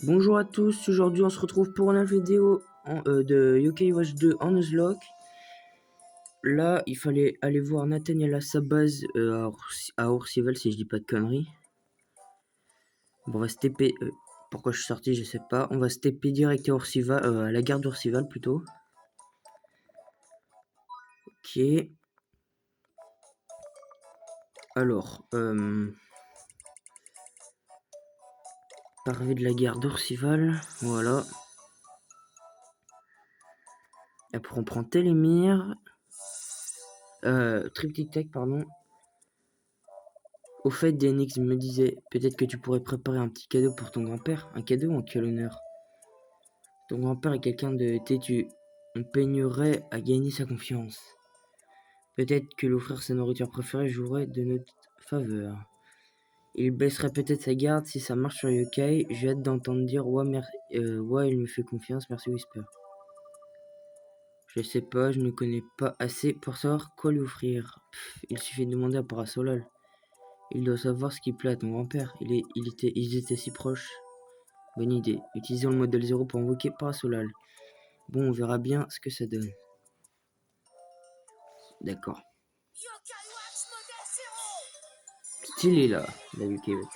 Bonjour à tous, aujourd'hui on se retrouve pour une vidéo de Yokai Watch 2 en Nuzlocke. Là, il fallait aller voir Nathaniel à sa base à Oursival, si je dis pas de conneries. Bon, on va se TP. Pourquoi je suis sorti, je sais pas. On va se TP direct à Oursival, à la gare d'Oursival plutôt. Ok. Alors, arrivée de la gare d'Oursival, voilà. Après, on prend Télémire. Triptyque Tech, pardon. Au fait, DNX me disait, peut-être que tu pourrais préparer un petit cadeau pour ton grand-père. Un cadeau en quel honneur? Ton grand-père est quelqu'un de têtu. On peignerait à gagner sa confiance. Peut-être que l'offrir sa nourriture préférée jouerait de notre faveur. Il baisserait peut-être sa garde si ça marche sur Yokai. J'ai hâte d'entendre dire ouais, il me fait confiance, merci Whisper. Je sais pas, je ne connais pas assez pour savoir quoi lui offrir. Il suffit de demander à Parasolal. Il doit savoir ce qui plaît à ton grand-père. Ils étaient si proches. Bonne idée. Utilisons le modèle 0 pour invoquer Parasolal. Bon, on verra bien ce que ça donne. D'accord. Stylé là, la Yokai Watch.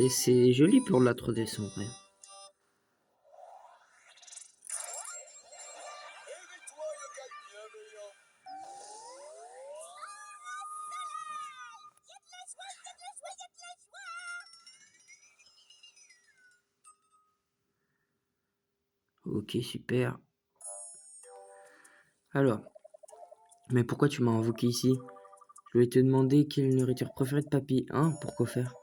C'est joli pour la 3DS en vrai. Ok, super. Alors, mais pourquoi tu m'as invoqué ici? Je vais te demander quelle est la nourriture préférée de papy. Hein, pourquoi faire?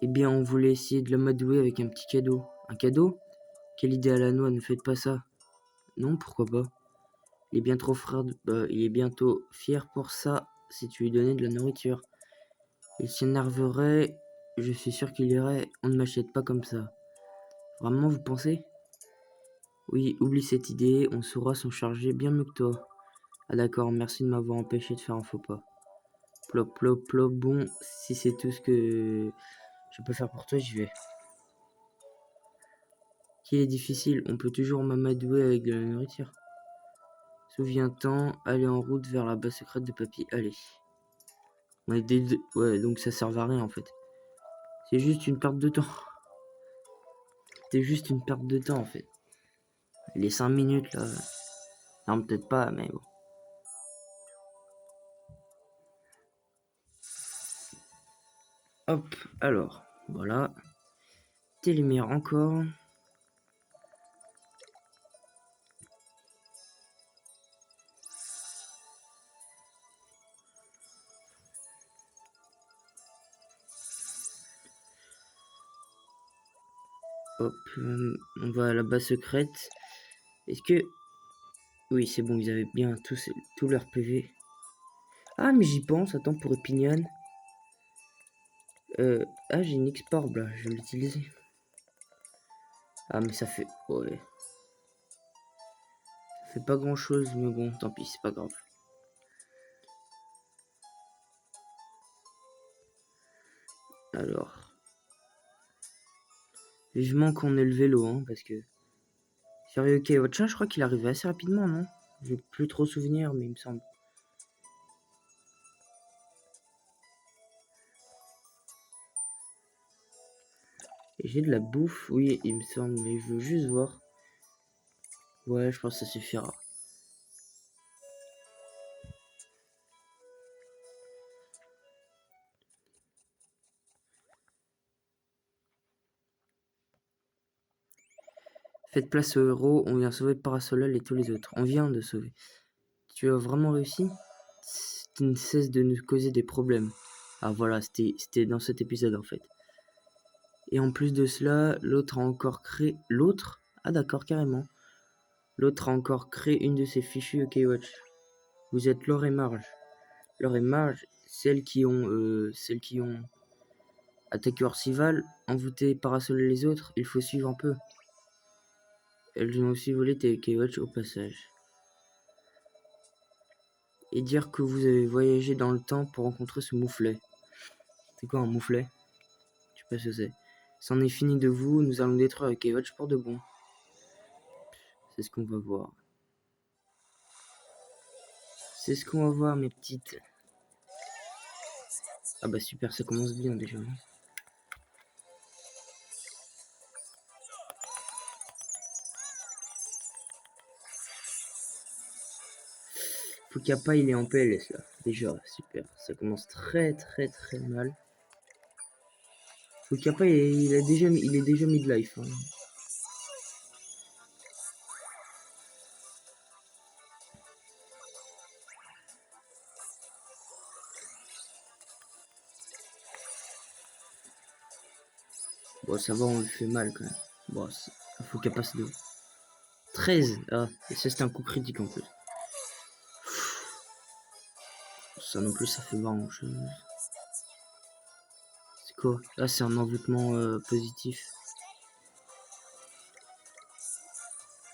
Eh bien, on voulait essayer de l'amadouer avec un petit cadeau. Un cadeau? Quelle idée à la noix, ne faites pas ça. Non, pourquoi pas? Il est bien trop il est bientôt fier pour ça si tu lui donnais de la nourriture. Il s'énerverait, je suis sûr qu'il irait. On ne m'achète pas comme ça. Vraiment, vous pensez? Oui, oublie cette idée, on saura s'en charger bien mieux que toi. Ah d'accord, merci de m'avoir empêché de faire un faux pas. Plop, plop, plop, bon, si c'est tout ce que je peux faire pour toi, j'y vais. Qu'il est difficile, on peut toujours m'amadouer avec de la nourriture. Souviens-t'en, aller en route vers la base secrète de papy, allez. On est ouais, donc ça sert à rien en fait. C'est juste une perte de temps. C'est juste une perte de temps en fait. Les 5 minutes là. Non, peut-être pas, mais bon. Hop, alors, voilà. Télémère encore. Hop, on va à la base secrète. Est-ce que... Oui, c'est bon, ils avaient bien tout leur PV. Ah, mais j'y pense, attends, pour Opinion. Ah, j'ai une X-Orb là, je vais l'utiliser. Ah, mais ça fait... Ouais. Ça fait pas grand-chose, mais bon, tant pis, c'est pas grave. Alors... Vivement qu'on ait le vélo, hein, parce que... Sérieux, ok, Watcha, je crois qu'il arrivait assez rapidement, non? J'ai plus trop souvenir, mais il me semble. Et j'ai de la bouffe, oui, il me semble, mais je veux juste voir. Ouais, je pense que ça suffira. Faites place aux héros, on vient sauver Parasolal et tous les autres. On vient de sauver. Tu as vraiment réussi? Tu ne cesses de nous causer des problèmes. Ah voilà, c'était dans cet épisode en fait. Et en plus de cela, l'autre a encore créé... L'autre? Ah d'accord, carrément. L'autre a encore créé une de ses fichues Yokai Watch. Vous êtes Laure et Marge. Laure et Marge, celles qui ont attaqué Orcival, envoûté Parasol et les autres, il faut suivre un peu. Elles ont aussi volé tes Keywatch au passage. Et dire que vous avez voyagé dans le temps pour rencontrer ce mouflet. C'est quoi un mouflet? Je sais pas ce que c'est. C'en est fini de vous, nous allons détruire le Keywatch pour de bon. C'est ce qu'on va voir. C'est ce qu'on va voir, mes petites. Ah bah super, ça commence bien déjà. Fukapa, il est en PLS là. Déjà, super. Ça commence très mal. Fukapa, il est déjà midlife. Hein. Bon, ça va, on lui fait mal quand même. Bon, Fukapa, c'est de 13. Ah, et ça, c'était un coup critique en plus. Ça non plus, ça fait marrant. C'est quoi? Là, c'est un envoûtement positif.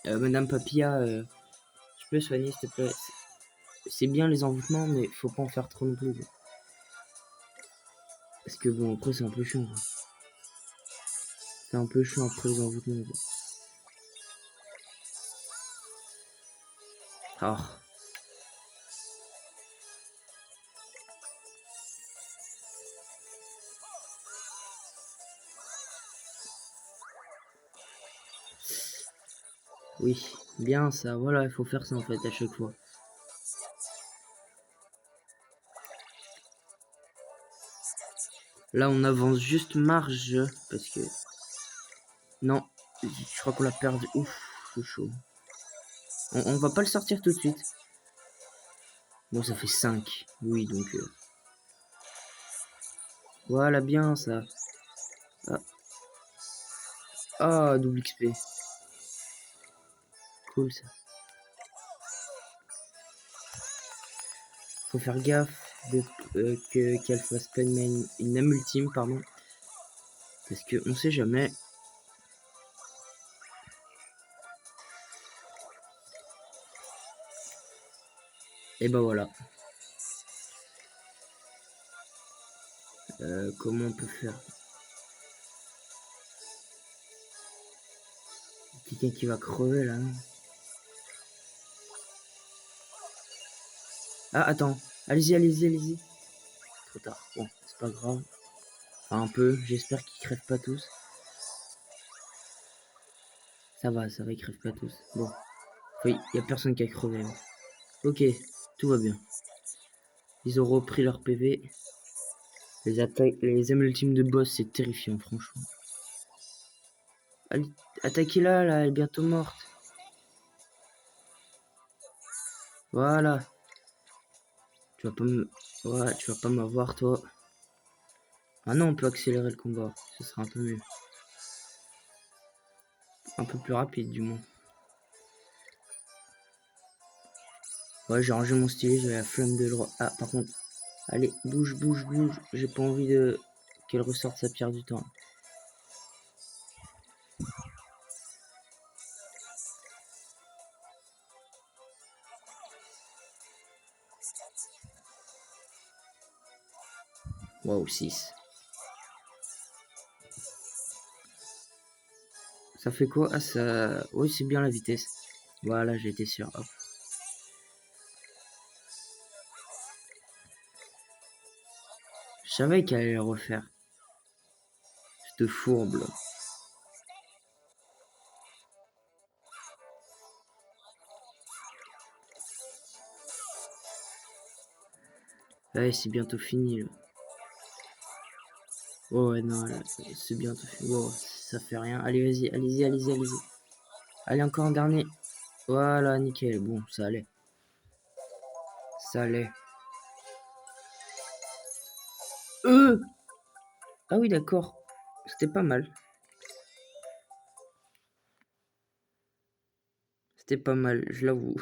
Madame Papilla, tu peux soigner s'il te plaît? C'est bien les envoûtements, mais faut pas en faire trop non plus. Quoi. Parce que bon, après, c'est un peu chiant. Quoi. C'est un peu chiant après les envoûtements. Quoi. Ah. Oui, bien ça, voilà, il faut faire ça en fait à chaque fois. Là, on avance juste marge, parce que... Non, je crois qu'on l'a perdu. Ouf, c'est chaud. On va pas le sortir tout de suite. Bon, ça fait 5. Oui, donc... Voilà, bien ça. Ah, ah double XP. Cool ça. Faut faire gaffe qu'elle fasse pas une âme ultime, pardon. Parce que on sait jamais. Et ben voilà. Comment on peut faire? Quelqu'un qui va crever là. Non ah, attends. Allez-y. Trop tard. Bon, c'est pas grave. Enfin, un peu. J'espère qu'ils crèvent pas tous. Ça va, ils crèvent pas tous. Bon. Oui, y a personne qui a crevé. Hein. Ok, tout va bien. Ils ont repris leur PV. Les attaques, les aimes ultimes de boss, c'est terrifiant, franchement. Allez, attaquez-la, là, elle est bientôt morte. Voilà. Tu vas pas me... Ouais, tu vas pas m'avoir, toi. Ah non, on peut accélérer le combat. Ce sera un peu mieux. Un peu plus rapide, du moins. Ouais, j'ai rangé mon stylet, j'ai la flamme de droit. Ah, par contre... Allez, bouge. J'ai pas envie de... qu'elle ressorte sa pierre du temps. Waouh, 6. Ça fait quoi? Ah, ça... Oui, c'est bien la vitesse. Voilà, j'ai été sûr. Hop. Je savais qu'elle allait le refaire. Cette fourbe, là. Ouais, c'est bientôt fini, là. Oh, ouais, non, c'est bientôt fini. Oh, ça fait rien. Allez, vas-y, allez-y. Allez, encore un dernier. Voilà, nickel. Bon, ça allait. Ça allait. Ah oui, d'accord. C'était pas mal. C'était pas mal, je l'avoue.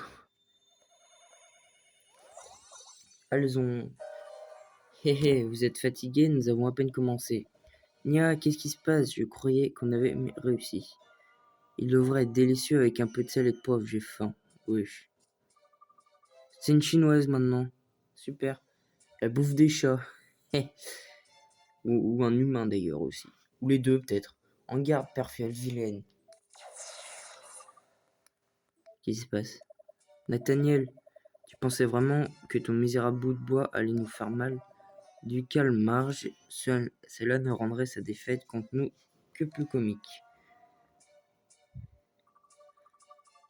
Elles ont... Hé hé, vous êtes fatigués, nous avons à peine commencé. Nia, qu'est-ce qui se passe? Je croyais qu'on avait réussi. Il devrait être délicieux avec un peu de sel et de poivre, j'ai faim. Oui. C'est une chinoise maintenant. Super. Elle bouffe des chats. ou un humain d'ailleurs aussi. Ou les deux peut-être. En garde, perfide, vilaine. Qu'est-ce qui se passe? Nathaniel, tu pensais vraiment que ton misérable bout de bois allait nous faire mal? Du calme, Marge. Cela ne rendrait sa défaite contre nous que plus comique.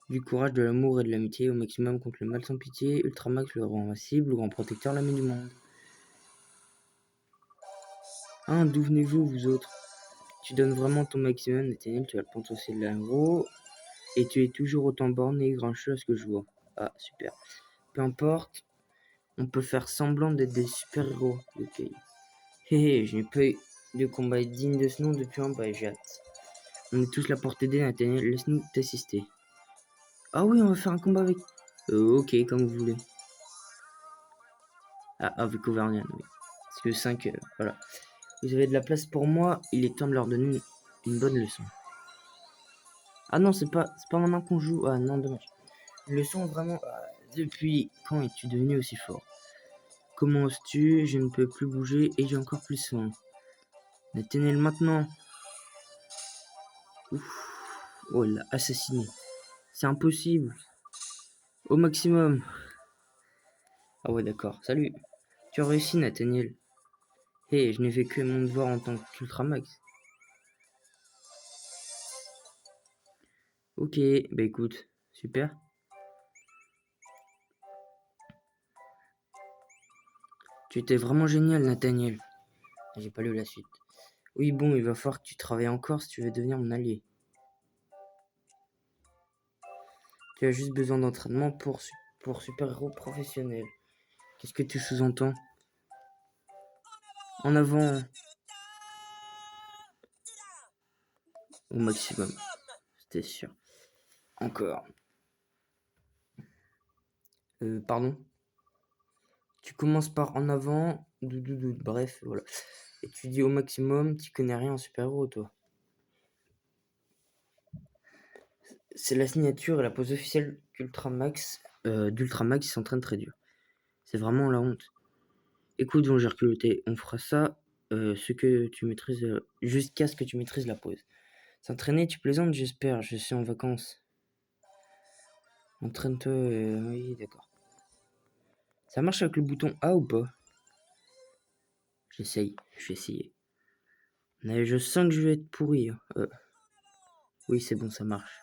Du courage, de l'amour et de l'amitié au maximum contre le mal sans pitié. Ultramax, le roi invincible, le grand protecteur, l'ami du monde. Hein, d'où venez-vous, vous autres? Tu donnes vraiment ton maximum, Nathaniel, tu as le potentiel d'un héros, et tu es toujours autant borné et grincheux à ce que je vois. Ah, super. Peu importe, on peut faire semblant d'être des super-héros, ok. Hé hé, je n'ai pas eu de combat digne de ce nom depuis un bail, j'ai hâte. On est tous là pour t'aider, Nathaniel, laisse-nous t'assister. Ah oui, on va faire un combat avec... ok, comme vous voulez. Ah, avec Auvergnat, oui. Parce que 5, voilà. Vous avez de la place pour moi, il est temps de leur donner une bonne leçon. Ah non, c'est pas maintenant qu'on joue. Ah non, dommage. Leçon vraiment... depuis quand es-tu devenu aussi fort? Comment oses-tu? Je ne peux plus bouger et j'ai encore plus faim. Nathaniel maintenant. Ouf. Oh, il l'a assassiné. C'est impossible. Au maximum. Ah ouais, d'accord. Salut. Tu as réussi, Nathaniel. Hé, je n'ai fait que mon devoir en tant qu'Ultramax. Ok, bah écoute, super. Tu étais vraiment génial, Nathaniel. J'ai pas lu la suite. Oui, bon, il va falloir que tu travailles encore si tu veux devenir mon allié. Tu as juste besoin d'entraînement pour super-héros professionnels. Qu'est-ce que tu sous-entends? En avant. Au maximum. C'était sûr. Encore. Pardon? Tu commences par en avant. Bref, voilà. Et tu dis au maximum, tu connais rien en super-héros, toi. C'est la signature et la pose officielle d'Ultramax. D'Ultramax, il s'entraîne très dur. C'est vraiment la honte. Écoute, bon, j'ai recruté. On fera ça ce que tu maîtrises, jusqu'à ce que tu maîtrises la pose. S'entraîner, tu plaisantes, j'espère. Je suis en vacances. Entraîne-toi. Oui, d'accord. Ça marche avec le bouton A ou pas? J'essaye. Je vais essayer. Mais je sens que je vais être pourri. Oui, c'est bon, ça marche.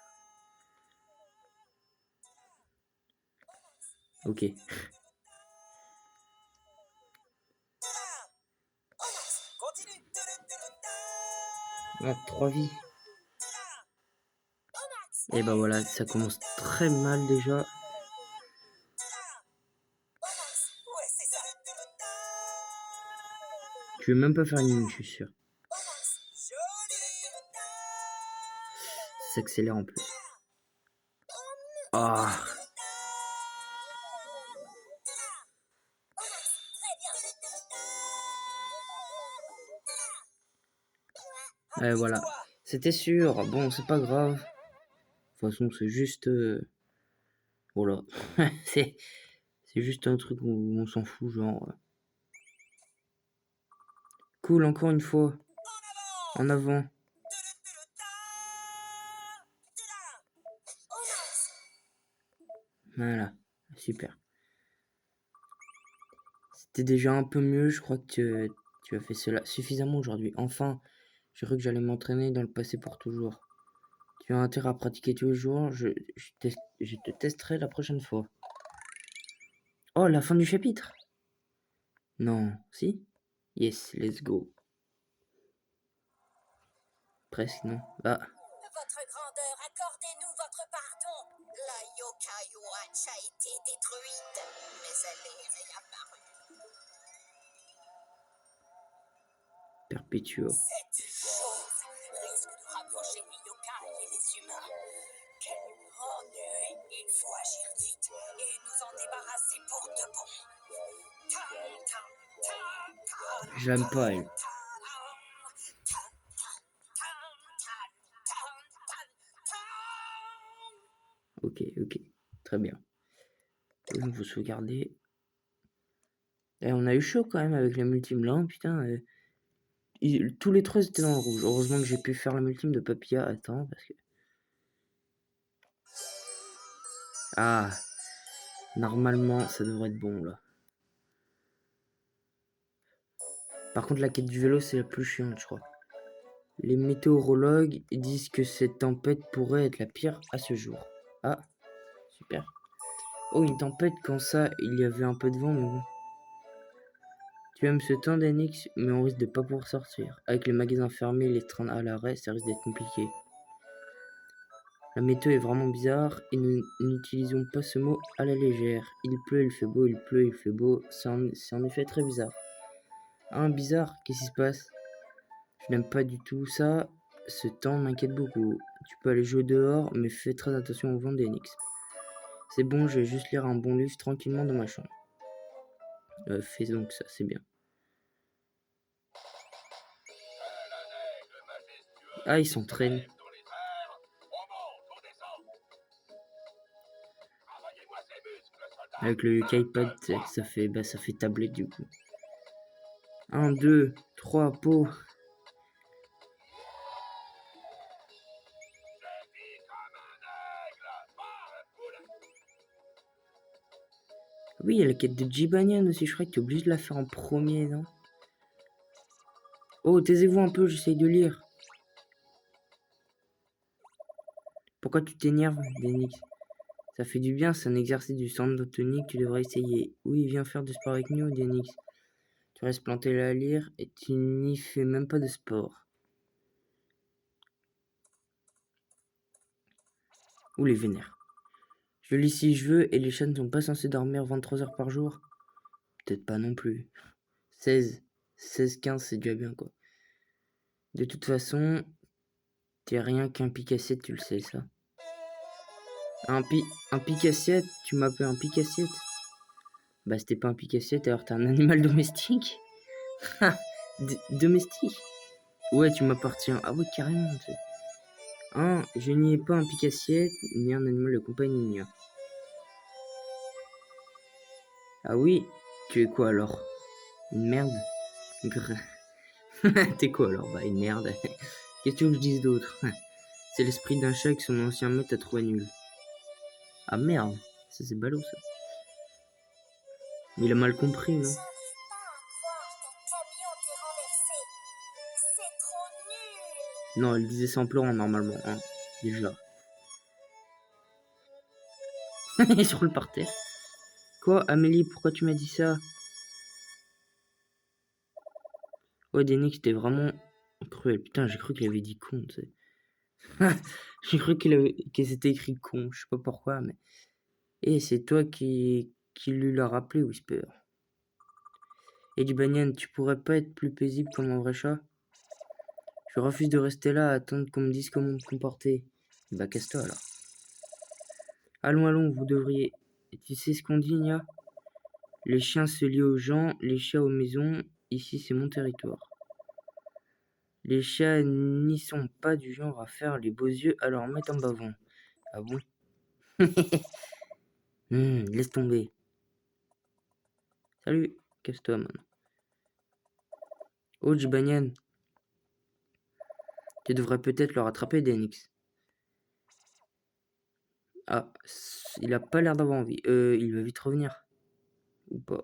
Ok. Ah, 3 vies. Et bah voilà, ça commence très mal déjà. Je vais même pas faire une ligne, je suis sûr. Ça s'accélère en plus. Ah. Et voilà. C'était sûr. Bon, c'est pas grave. De toute façon, c'est juste... Voilà. c'est juste un truc où on s'en fout, genre... Cool, encore une fois. En avant. Voilà. Super. C'était déjà un peu mieux. Je crois que tu as fait cela suffisamment aujourd'hui. Enfin, j'ai cru que j'allais m'entraîner dans le passé pour toujours. Tu as intérêt à pratiquer tous les jours. Je te testerai la prochaine fois. Oh, la fin du chapitre. Non, si? Yes, let's go. Presque, non? Ah. Votre grandeur, accordez-nous votre pardon. La Yokai Watch a été détruite, mais elle est réapparue. Perpetua. Cette chose risque de rapprocher les yokai et les humains. Quel ennui! Il faut agir vite et nous en débarrasser pour de bon. J'aime pas elle. Ok, très bien. Il faut sauvegarder. Et on a eu chaud quand même avec la multime là, putain. Tous les trois étaient dans le rouge. Heureusement que j'ai pu faire la multime de Papilla. Attends, parce que... Ah, normalement, ça devrait être bon, là. Par contre, la quête du vélo, c'est la plus chiante, je crois. Les météorologues disent que cette tempête pourrait être la pire à ce jour. Ah, super. Oh, une tempête, quand ça, il y avait un peu de vent, mais bon. Tu aimes ce temps d'Enix, mais on risque de pas pouvoir sortir. Avec les magasins fermés et les trains à l'arrêt, ça risque d'être compliqué. La météo est vraiment bizarre et nous n'utilisons pas ce mot à la légère. Il pleut, il fait beau, il pleut, il fait beau. C'est en effet très bizarre. Ah, bizarre, qu'est-ce qui se passe? Je n'aime pas du tout ça. Ce temps m'inquiète beaucoup. Tu peux aller jouer dehors, mais fais très attention au vent d'Enix. C'est bon, je vais juste lire un bon livre tranquillement dans ma chambre. Fais donc ça, c'est bien. Ah, ils s'entraînent. Avec le Keypad, ça fait tablette du coup. 1, 2, 3, pot. Oui, il y a la quête de Jibanyan aussi, je crois que tu es obligé de la faire en premier, non? Oh, taisez-vous un peu, j'essaye de lire. Pourquoi tu t'énerves, Denix? Ça fait du bien, c'est un exercice du centre tonique, tu devrais essayer. Oui, viens faire du sport avec nous, Denix. Tu restes planté là à lire et tu n'y fais même pas de sport. Ou les vénères. Je lis si je veux et les chats ne sont pas censés dormir 23 heures par jour. Peut-être pas non plus. 16, 15, c'est déjà bien quoi. De toute façon, t'es rien qu'un picassiette, tu le sais ça. Un picassiette? Tu m'appelles un picassiette? Bah c'était pas un picassiette, alors t'es un animal domestique? Ah, domestique? Ouais, tu m'appartiens. Ah ouais, carrément, tu sais. Hein, je n'y ai pas un picassiette, ni un animal de compagnie. Ah oui, tu es quoi alors? Une merde? T'es quoi alors? Bah une merde. Qu'est-ce que tu veux que je dise d'autre? C'est l'esprit d'un chat que son ancien maître a trouvé nul. Ah merde, ça c'est ballot ça. Mais il a mal compris, non? J'arrive pas à croire qu'un camion t'ait renversé. C'est trop nul. Non, elle disait ça en pleurant normalement, hein, déjà. Il se roule par terre. Quoi, Amélie, pourquoi tu m'as dit ça? Ouais, Denix, t'es vraiment cruel. Putain, j'ai cru qu'il avait dit con, tu sais. J'ai cru que c'était écrit con, je sais pas pourquoi, mais... Et c'est toi qui lui l'a rappelé, Whisper. Et du Banyan, tu pourrais pas être plus paisible comme un vrai chat? Je refuse de rester là à attendre qu'on me dise comment me comporter. Bah, casse-toi alors. Allons, vous devriez... Et tu sais ce qu'on dit, Nia? Les chiens se lient aux gens, les chats aux maisons. Ici, c'est mon territoire. Les chats n'y sont pas du genre à faire les beaux yeux à leur mettre en bavon. Ah bon? Laisse tomber. Salut, casse-toi maintenant. Oh, Jibanyan, tu devrais peut-être le rattraper, Denix. Ah, il a pas l'air d'avoir envie. Il va vite revenir. Ou pas.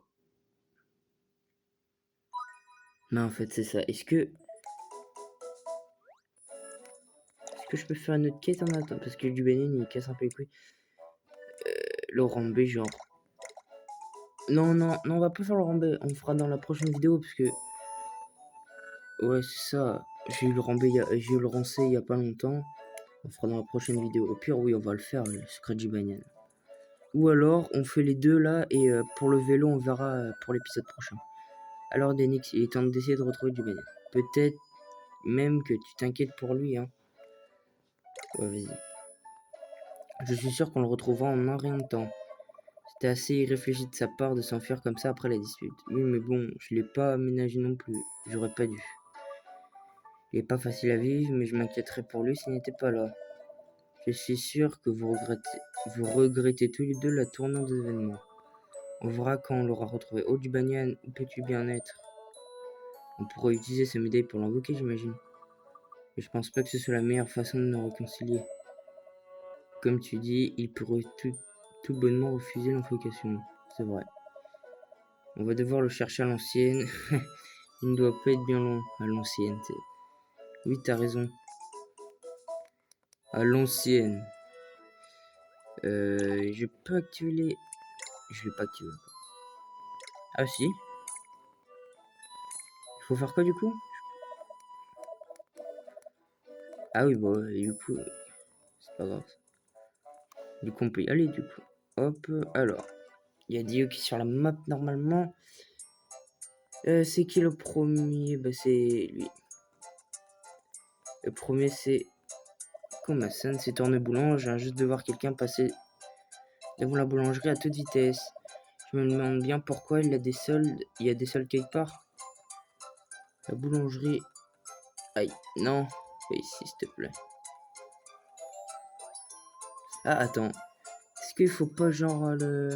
Non, en fait, c'est ça. Est-ce que je peux faire une autre quête en attendant? Parce que du Banyan, il casse un peu les couilles. Laurent B, genre. Non, on va pas faire Laurent B. On fera dans la prochaine vidéo, parce que... Ouais, c'est ça. J'ai eu le Laurent C il y a pas longtemps. On fera dans la prochaine vidéo. Au pire, oui, on va le faire, le secret du Banyan. Ou alors, on fait les deux là, et pour le vélo, on verra pour l'épisode prochain. Alors, Denix, il est temps d'essayer de retrouver du Banyan. Peut-être même que tu t'inquiètes pour lui, hein. Ouais, vas-y. Je suis sûr qu'on le retrouvera en un rien de temps. C'était assez irréfléchi de sa part de s'enfuir comme ça après la dispute. Oui, mais bon, je l'ai pas aménagé non plus. J'aurais pas dû. Il est pas facile à vivre, mais je m'inquiéterais pour lui s'il n'était pas là. Je suis sûr que vous regrettez tous les deux la tournure des événements. On verra quand on l'aura retrouvé. Oh, du Banyan, où peux-tu bien être? On pourrait utiliser sa médaille pour l'invoquer, j'imagine. Mais je pense pas que ce soit la meilleure façon de nous réconcilier. Comme tu dis, il pourrait tout bonnement refuser l'invocation. C'est vrai. On va devoir le chercher à l'ancienne. Il ne doit pas être bien long à l'ancienne. Oui, t'as raison. À l'ancienne. Je peux activer les... Je l'ai pas activé. Ah si. Il faut faire quoi du coup? Ah oui, bon, du coup, c'est pas grave. Du coup, on peut y aller du coup. Hop, alors. Il y a Dio qui est sur la map normalement. C'est qui le premier? Bah c'est lui. Le premier c'est Komasan, c'est Tourneboulant. Je viens juste de voir quelqu'un passer devant la boulangerie à toute vitesse. Je me demande bien pourquoi il y a des soldes. Il y a des soldes quelque part. La boulangerie. Aïe, non. Fais ici, s'il te plaît. Ah, attends. Est-ce qu'il faut pas genre le...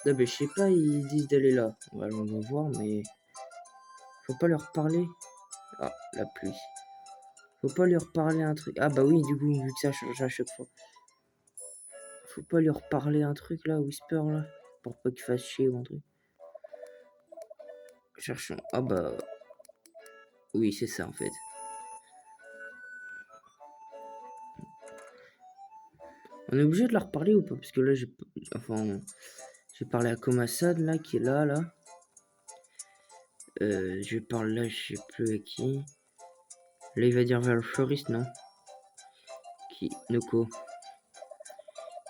Ah, bah, je sais pas, ils disent d'aller là. On va voir, mais... Faut pas leur parler. Ah, la pluie. Faut pas leur parler un truc. Ah bah oui, du coup, vu que ça change à chaque fois. Faut pas leur parler un truc là, Whisper là. Pour pas qu'il fasse chier ou un truc. Cherchons. Ah bah... Oui, c'est ça en fait. On est obligé de leur parler ou pas? Parce que là, j'ai... Enfin... J'ai parlé à Komasad là, qui est là, là. Je parle là, je sais plus à qui. Là, il va dire vers le fleuriste, non? Qui? Noko.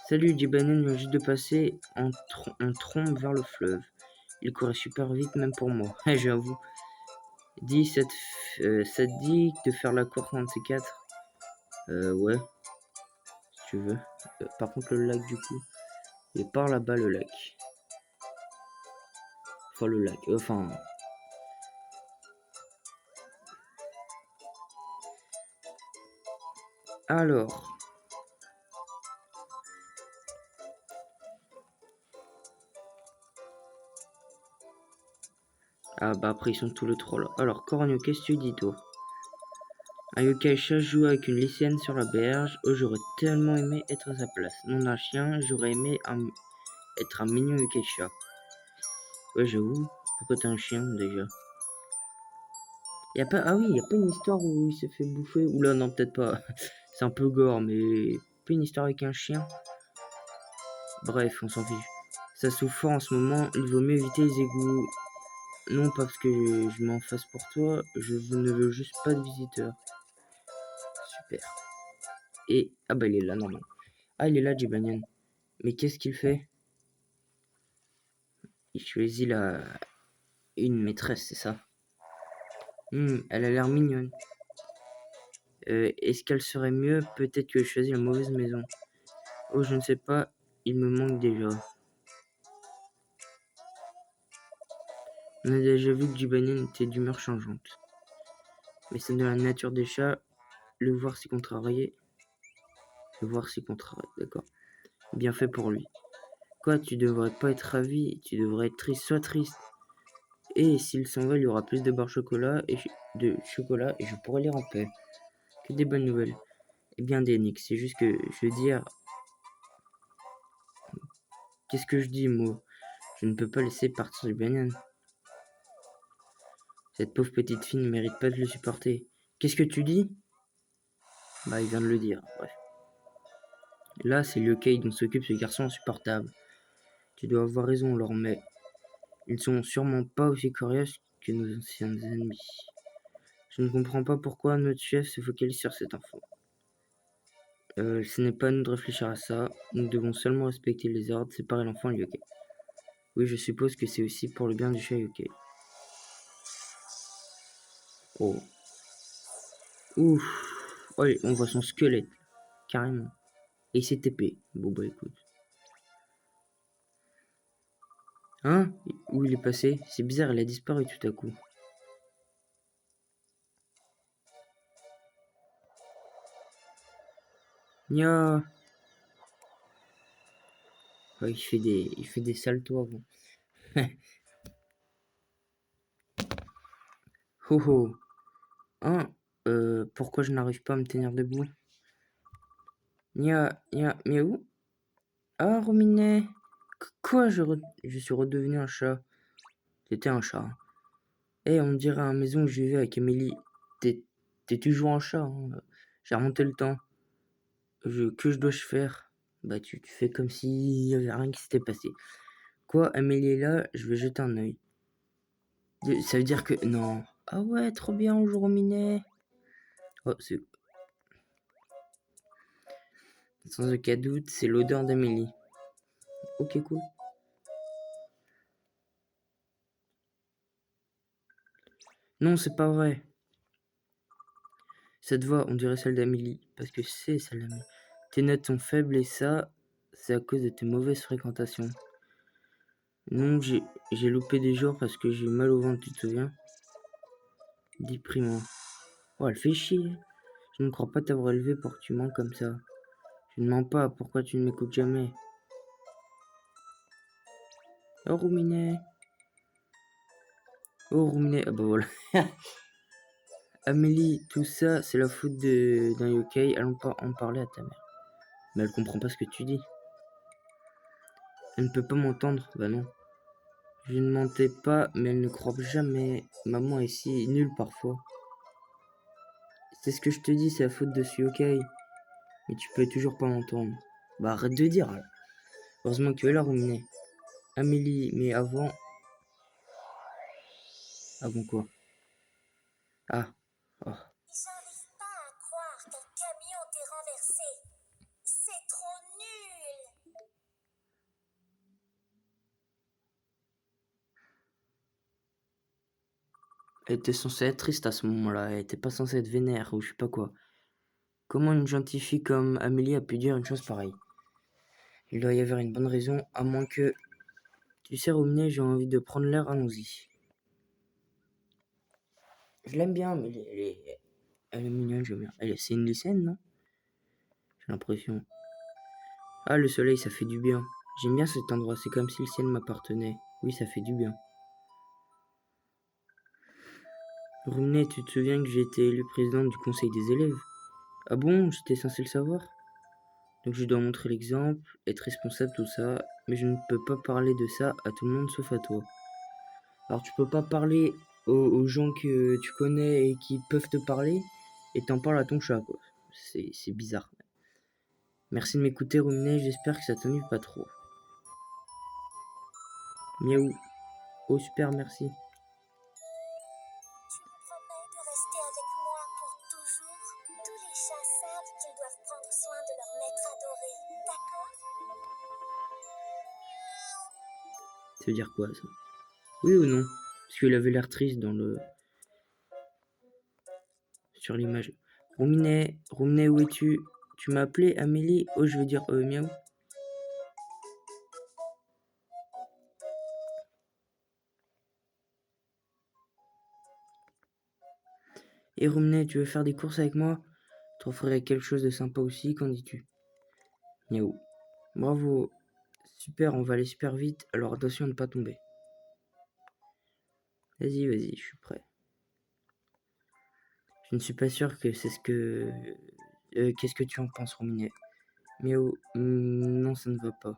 Salut, Jibanen vient juste de passer en trombe vers le fleuve. Il courait super vite, même pour moi. J'avoue. Dis, ça te dit de faire la course entre ces quatre? Ouais, si tu veux. Par contre, le lac, du coup, il est par là-bas, le lac. Enfin, le lac. Enfin... Alors... Ah bah après ils sont tous les trois là. Alors Cornio, qu'est-ce que tu dis toi? Un yokai chat joue avec une lycéenne sur la berge. Oh, j'aurais tellement aimé être à sa place. Non d'un chien, j'aurais aimé être un mignon yokai chat. Ouais, j'avoue. Pourquoi t'es un chien déjà? Y a pas... Ah oui, y a pas une histoire où il s'est fait bouffer. Oula, non, peut-être pas. C'est un peu gore, mais... Pas une histoire avec un chien. Bref, on s'en fiche. Ça souffre fort en ce moment, il vaut mieux éviter les égouts. Non, pas parce que je m'en fasse pour toi, je ne veux juste pas de visiteurs. Super. Et... Ah bah il est là, normalement. Ah, il est là, Jibanyan. Mais qu'est-ce qu'il fait? Il choisit une maîtresse, c'est ça? Elle a l'air mignonne. Est-ce qu'elle serait mieux? Peut-être que je choisis la mauvaise maison. Oh, je ne sais pas. Il me manque déjà. On a déjà vu que Jibanyan était d'humeur changeante. Mais c'est dans la nature des chats. Le voir s'y contrarier. D'accord. Bien fait pour lui. Quoi, tu devrais pas être ravi. Tu devrais être triste. Sois triste. Et s'il s'en va, il y aura plus de barres de chocolat et je pourrai lire en paix. Que des bonnes nouvelles. Eh bien, Dénix, c'est juste que je veux dire. Qu'est-ce que je dis, moi? Je ne peux pas laisser partir du banane. Cette pauvre petite fille ne mérite pas de le supporter. Qu'est-ce que tu dis? Bah, il vient de le dire, bref. Là, c'est le Kay dont s'occupe ce garçon insupportable. Tu dois avoir raison, Laure, mais ils ne sont sûrement pas aussi coriaces que nos anciens ennemis. Je ne comprends pas pourquoi notre chef se focalise sur cet enfant. Ce n'est pas à nous de réfléchir à ça. Nous devons seulement respecter les ordres, séparer l'enfant et le yokai. Oui, je suppose que c'est aussi pour le bien du chat yokai. Oh. Ouf. Oh, on voit son squelette. Carrément. Et il s'est TP. Bon bah écoute. Hein? Où il est passé? C'est bizarre, il a disparu tout à coup. Nia. Ouais, il fait des saltos avant. Ho ho. Hein, pourquoi je n'arrive pas à me tenir debout? Miaou. Ah, Rominet. Quoi, je suis redevenu un chat. T'étais un chat. Hein. Eh, on dirait à la maison où je vivais avec Amélie. T'es toujours un chat. Hein. J'ai remonté le temps. Que je dois-je faire? Bah, tu fais comme s'il y avait rien qui s'était passé. Quoi, Amélie est là, je vais jeter un œil. Ça veut dire que... Non. Ah ouais, trop bien, bonjour Rominet. Oh, c'est... Sans aucun doute, c'est l'odeur d'Amélie. Ok, cool. Non, c'est pas vrai. Cette voix, on dirait celle d'Amélie, parce que c'est celle d'Amélie. Tes notes sont faibles et ça, c'est à cause de tes mauvaises fréquentations. Non, j'ai loupé des jours parce que j'ai eu mal au ventre, tu te souviens? Déprimant. Oh, elle fait chier. Je ne crois pas t'avoir élevé pour que tu mens comme ça. Je ne mens pas, pourquoi tu ne m'écoutes jamais? Oh, Rouminet. Oh, Rouminet. Ah bah voilà. Amélie, tout ça, c'est la faute d'un yokai. Allons pas en parler à ta mère. Mais elle comprend pas ce que tu dis. Elle ne peut pas m'entendre. Bah non. Je ne mentais pas, mais elle ne croit jamais. Maman est si nulle parfois. C'est ce que je te dis, c'est la faute de ce yokai. Mais tu peux toujours pas m'entendre. Bah arrête de dire. Là. Heureusement que tu es là, Rouminet. Amélie, mais avant... Avant quoi? Ah. Oh. J'arrive pas à croire qu'un camion t'ait renversé. C'est trop nul. Elle était censée être triste à ce moment-là. Elle était pas censée être vénère ou je sais pas quoi. Comment une gentille fille comme Amélie a pu dire une chose pareille? Il doit y avoir une bonne raison, à moins que... Tu sais, Rominet, j'ai envie de prendre l'air, allons-y. Je l'aime bien, mais elle est mignonne, j'aime bien. C'est une lycéenne, non? J'ai l'impression. Ah, le soleil, ça fait du bien. J'aime bien cet endroit, c'est comme si le ciel m'appartenait. Oui, ça fait du bien. Rominet, tu te souviens que j'ai été élu présidente du conseil des élèves? Ah bon, j'étais censé le savoir? Donc je dois montrer l'exemple, être responsable, tout ça, mais je ne peux pas parler de ça à tout le monde sauf à toi. Alors tu peux pas parler aux gens que tu connais et qui peuvent te parler, et t'en parles à ton chat, quoi. C'est bizarre. Merci de m'écouter, Rominet, j'espère que ça t'ennuie pas trop. Miaou. Oh super, merci. Tu me promets de rester avec moi pour toujours? Tous les chats savent qu'ils doivent prendre soin de leur maître adoré, d'accord? Ça veut dire quoi, ça? Oui ou non? Parce qu'il avait l'air triste dans le... sur l'image. Rominet, où es-tu? Tu m'as appelé Amélie? Oh, je veux dire miaou. Et Rominet, tu veux faire des courses avec moi? Je t'offrirai quelque chose de sympa aussi, qu'en dis-tu? Miaou. Bravo. Super, on va aller super vite, alors attention à ne pas tomber. Vas-y, je suis prêt. Je ne suis pas sûr que c'est ce que... Qu'est-ce que tu en penses, Rominet? Miaou. Non, ça ne va pas.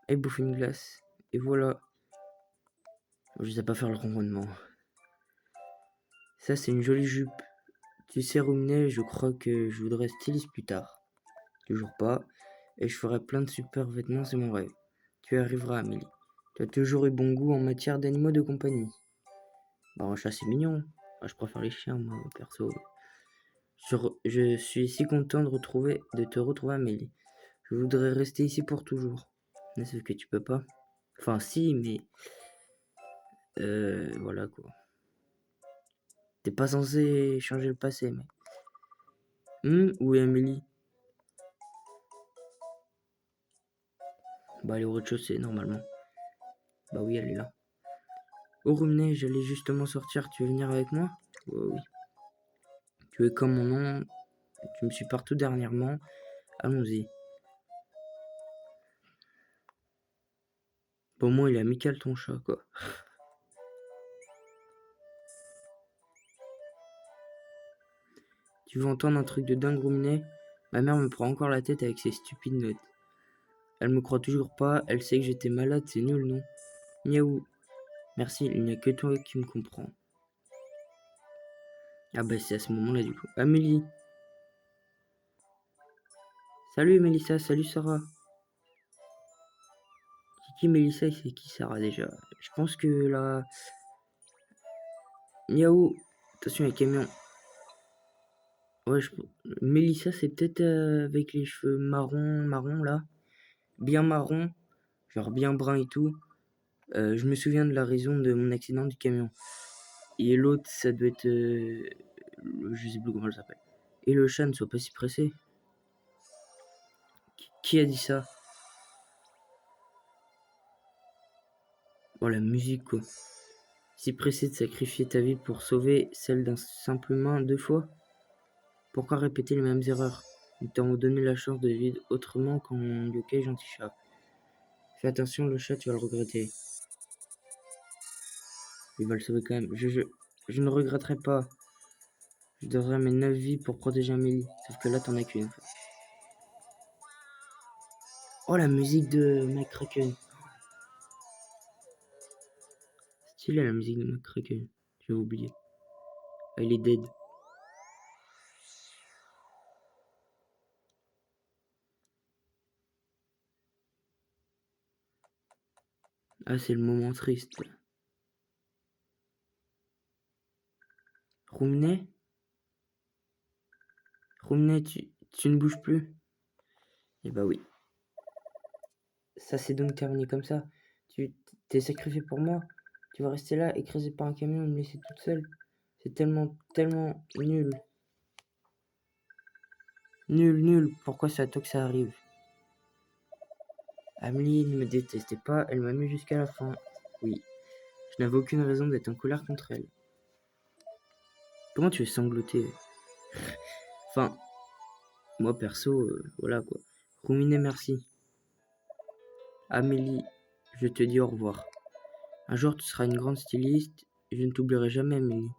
Elle bouffe une glace. Et voilà. Je sais pas faire le ronronnement. Ça, c'est une jolie jupe. Tu sais, Rominet, je crois que je voudrais styliste plus tard. Toujours pas. Et je ferai plein de super vêtements, c'est mon rêve. Tu y arriveras, Amélie. Tu as toujours eu bon goût en matière d'animaux de compagnie. Bah, un chat, c'est mignon. Bah, je préfère les chiens, moi, perso. Je suis si content de te retrouver, Amélie. Je voudrais rester ici pour toujours. Mais sauf que tu peux pas. Enfin, si, mais... voilà, quoi. T'es pas censé changer le passé, mais... Où est Amélie? Bah, elle est au rez-de-chaussée, normalement. Bah oui, elle est là. Oh, Rominet, j'allais justement sortir. Tu veux venir avec moi? Oui. Tu es comme mon nom. Tu me suis partout dernièrement. Allons-y. Au moins, il est amical ton chat, quoi. Tu veux entendre un truc de dingue, Rouminet? Ma mère me prend encore la tête avec ses stupides notes. Elle me croit toujours pas, elle sait que j'étais malade, c'est nul, non? Miaou. Merci, il n'y a que toi qui me comprends. Ah bah c'est à ce moment-là du coup. Amélie. Salut Mélissa, salut Sarah. C'est qui Mélissa et c'est qui Sarah déjà? Je pense que là... Miaou. Attention, il y a un camion. Ouais, Mélissa, c'est peut-être avec les cheveux marron là. Bien marron, genre bien brun et tout. Je me souviens de la raison de mon accident du camion. Et l'autre, ça doit être... je sais plus comment elle s'appelle. Et le chat ne soit pas si pressé. Qui a dit ça? Oh la musique quoi. Si pressé de sacrifier ta vie pour sauver celle d'un simple humain 2 fois? Pourquoi répéter les mêmes erreurs? Nous t'avons donné la chance de vivre autrement qu'en yokai gentil chat. Fais attention, le chat, tu vas le regretter. Il va le sauver quand même. Je ne regretterai pas. Je donnerai mes 9 vies pour protéger Amélie. Sauf que là, t'en as qu'une. Oh, la musique de McCracken. Stylé la musique de McCracken. J'ai oublié. Ah, il est dead. Ah, c'est le moment triste. Rouminet? Rouminet, tu ne bouges plus? Eh bah oui. Ça s'est donc terminé comme ça. Tu t'es sacrifié pour moi. Tu vas rester là, écrasé par un camion et me laisser toute seule. C'est tellement nul. Nul. Pourquoi c'est à toi que ça arrive? Amélie ne me détestait pas, elle m'a mis jusqu'à la fin. Oui, je n'avais aucune raison d'être en colère contre elle. Comment tu es sangloté? Enfin, moi perso, voilà quoi. Rouminet, merci. Amélie, je te dis au revoir. Un jour tu seras une grande styliste et je ne t'oublierai jamais, Amélie.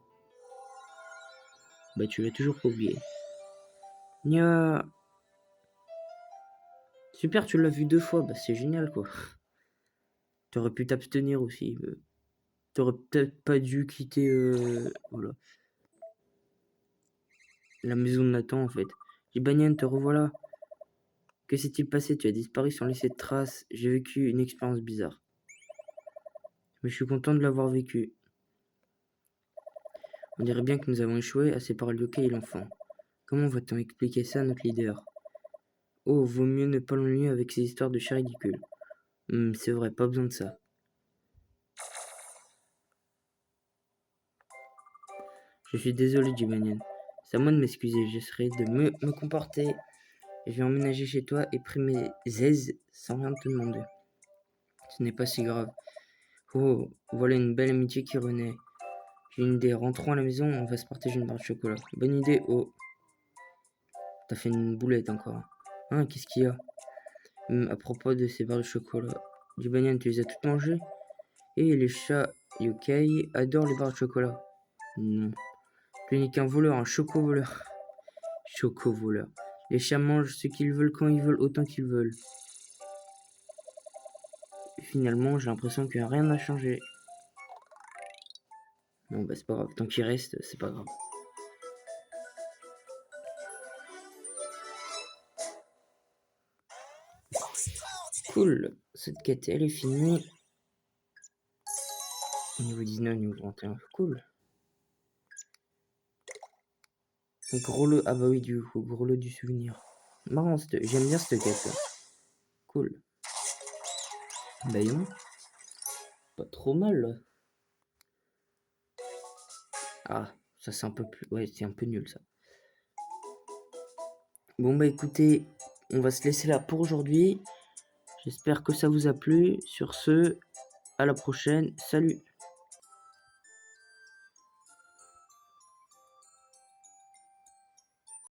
Bah tu l'as toujours pas oublié. Nya. Super, tu l'as vu 2 fois, bah c'est génial quoi. T'aurais pu t'abstenir aussi. T'aurais peut-être pas dû quitter voilà, la maison de Nathan en fait. Banyan, te revoilà. Que s'est-il passé? Tu as disparu sans laisser de traces. J'ai vécu une expérience bizarre. Mais je suis content de l'avoir vécu. On dirait bien que nous avons échoué à séparer le yokai et l'enfant. Comment va-t-on expliquer ça à notre leader? Oh, vaut mieux ne pas l'ennuyer avec ces histoires de chats ridicules. C'est vrai, pas besoin de ça. Je suis désolé, Jibanyan. C'est à moi de m'excuser. J'essaierai de me comporter. Je vais emménager chez toi et pris mes aises sans rien te demander. Ce n'est pas si grave. Oh, voilà une belle amitié qui renaît. J'ai une idée. Rentrons à la maison, on va se partager une barre de chocolat. Bonne idée. Oh, t'as fait une boulette encore. Hein, qu'est-ce qu'il y a? À propos de ces barres de chocolat. Du banane, tu les as toutes mangées? Et les chats yokai adorent les barres de chocolat. Non. Tu n'es qu'un voleur, un choco-voleur. Choco-voleur. Les chats mangent ce qu'ils veulent quand ils veulent, autant qu'ils veulent. Et finalement, j'ai l'impression que rien n'a changé. Bon, bah c'est pas grave. Tant qu'il reste, c'est pas grave. Cool. Cette quête, elle est finie. Niveau 19, niveau 31. Cool. Gros lot. Ah bah oui, du coup, gros lot du souvenir. Marrant, j'aime bien cette quête. Cool. Bayon. Pas trop mal là. Ah, ça c'est un peu plus... Ouais, c'est un peu nul ça. Bon bah écoutez, on va se laisser là pour aujourd'hui. J'espère que ça vous a plu. Sur ce, à la prochaine. Salut.